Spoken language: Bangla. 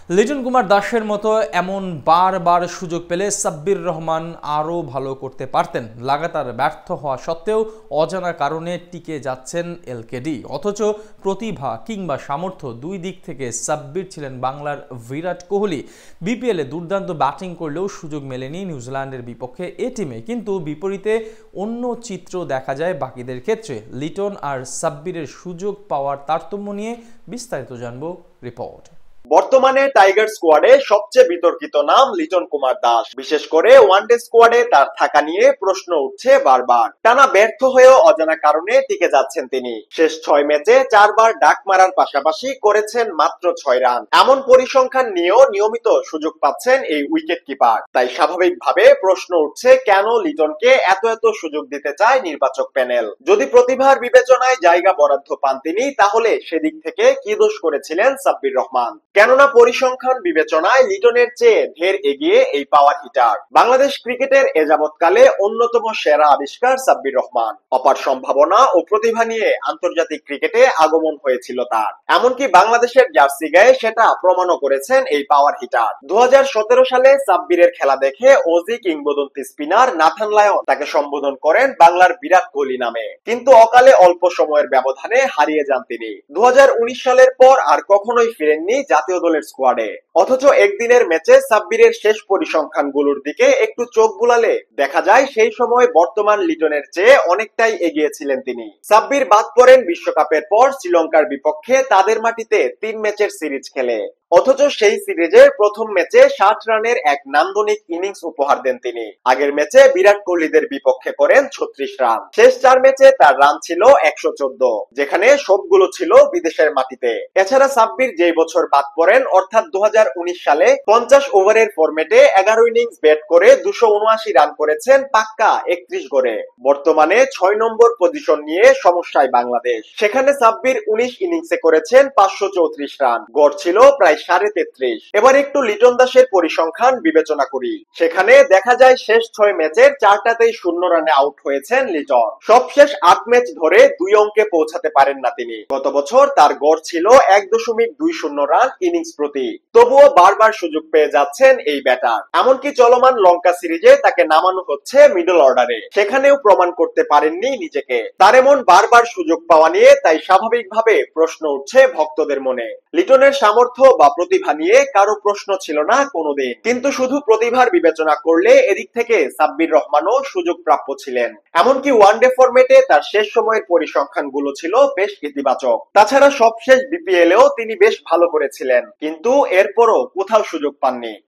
লিটন কুমার দাসের মতো এমন বারবার সুযোগ পেলে সাব্বির রহমান আরও ভালো করতে পারতেন। লাগাতার ব্যর্থ হওয়া সত্ত্বেও অজানা কারণে টিকে যাচ্ছেন এলকেডি। অথচ প্রতিভা কিংবা সামর্থ্য দুই দিক থেকে সাব্বির ছিলেন বাংলার বিরাট কোহলি। বিপিএলে দুর্দান্ত ব্যাটিং করলেও সুযোগ মেলেনি নিউজিল্যান্ডের বিপক্ষে এ টিমে। কিন্তু বিপরীতে অন্য চিত্র দেখা যায় বাকিদের ক্ষেত্রে। লিটন আর সাব্বিরের সুযোগ পাওয়ার তারতম্য নিয়ে বিস্তারিত জানব রিপোর্ট। বর্তমানে টাইগার স্কোয়াডে সবচেয়ে বিতর্কিত নাম লিটন কুমার দাস। বিশেষ করে ওয়ানডে স্কোয়াডে তার থাকা নিয়ে প্রশ্ন উঠছে বারবার। টানা ব্যর্থ হয়েও অজানা কারণে টিকে যাচ্ছেন তিনি। শেষ 6 ম্যাচে 4 বার ডাক মারার পাশাপাশি করেছেন মাত্র 6 রান। এমন পরিসংখ্যান নিয়েও নিয়মিত সুযোগ পাচ্ছেন এই উইকেট কিপার। তাই স্বাভাবিকভাবে প্রশ্ন উঠছে, কেন লিটনকে এত সুযোগ দিতে চায় নির্বাচক প্যানেল? যদি প্রতিভার বিবেচনায় জায়গা বরাদ্দ পান তিনি, তাহলে সেদিক থেকে কি দোষ করেছিলেন সাব্বির রহমান? কেননা পরিসংখ্যান বিবেচনায় লিটনের চেয়ে ঢের এগিয়ে এই পাওয়ার হিটার। বাংলাদেশ ক্রিকেটের এযাবৎকালে অন্যতম সেরা আবিষ্কার সাব্বির রহমান। অপার সম্ভাবনা ও প্রতিভা নিয়ে আন্তর্জাতিক ক্রিকেটে আগমন হয়েছিল তার। এমনকি বাংলাদেশের জার্সি গায়ে সেটা প্রমাণও করেছেন এই পাওয়ার হিটার। 2017 সালে সাব্বিরের খেলা দেখে ওজি কিংবদন্তি স্পিনার নাথান লায়ন তাকে সম্বোধন করেন বাংলার বিরাট কোহলি নামে। কিন্তু অকালে অল্প সময়ের ব্যবধানে হারিয়ে যান তিনি। 2019 সালের পর আর কখনোই ফিরেননি জাতীয় দলের স্কোয়াডে। অথচ একদিনের ম্যাচে সাব্বিরের শেষ পরিসংখ্যানগুলোর দিকে একটু চোখ বুলালে দেখা যায় সেই সময় বর্তমান লিটনের চেয়ে অনেকটাই এগিয়ে ছিলেন তিনি। সাব্বির বাদ পড়েন বিশ্বকাপের পর শ্রীলঙ্কার বিপক্ষে তাদের মাটিতে 3 ম্যাচের সিরিজ খেলে। অথচ সেই সিরিজের প্রথম ম্যাচে 60 রানের এক নান্দনিক ইনিংস উপহার দেন তিনি। আগের ম্যাচে বিরাট কোহলিদের বিপক্ষে করেন 36 রান। শেষ 4 ম্যাচে তার রান ছিল 114, যেখানে সবগুলো ছিল বিদেশের মাটিতে। এছাড়া সাব্বির যেই বছর বাদ পড়েন অর্থাৎ 2019 সালে 50 ওভারের ফরম্যাটে 11 ইনিংস ব্যাট করে 279 রান করেছেন পাক্কা 31 গড়ে। বর্তমানে 6 নম্বর পজিশন নিয়ে সমস্যায় বাংলাদেশ। সেখানে সাব্বির 19 ইনিংসে করেছেন 534 রান, গড় ছিল প্রায় 33.5। এবার একটু লিটন দাসের পরিসংখ্যান বিবেচনা করি। সেখানে দেখা যায় শেষ 6 ম্যাচের 4টাতেই 0 রানে আউট হয়েছেন লিটন। সবশেষ 8 ম্যাচ ধরে 2 অঙ্কে পৌঁছাতে পারেন না তিনি। গত বছর তার গড় ছিল 1.20 রান ইনিংস প্রতি। তবুও বারবার সুযোগ পেয়ে যাচ্ছেন এই ব্যাটার। এমনকি চলমান লঙ্কা সিরিজে তাকে নামানো হচ্ছে মিডল অর্ডারে, সেখানেও প্রমাণ করতে পারেননি নিজেকে। তার এমন বারবার সুযোগ পাওয়া নিয়ে তাই স্বাভাবিকভাবে প্রশ্ন উঠছে ভক্তদের মনে। লিটনের সামর্থ্য বা প্রতিভা নিয়ে কারো প্রশ্ন ছিল না কোনোদিন, কিন্তু শুধু প্রতিভার বিবেচনা করলে এদিক থেকে সাব্বির রহমানও সুযোগ প্রাপ্য ছিলেন। এমনকি ওয়ানডে ফরম্যাটে তার শেষ সময়ের পরিসংখ্যানগুলো ছিল বেশ ইতিবাচক। তাছাড়া সবশেষ বিপিএলেও তিনি বেশ ভালো করেছিলেন, কিন্তু এরপরও কোথাও সুযোগ পাননি।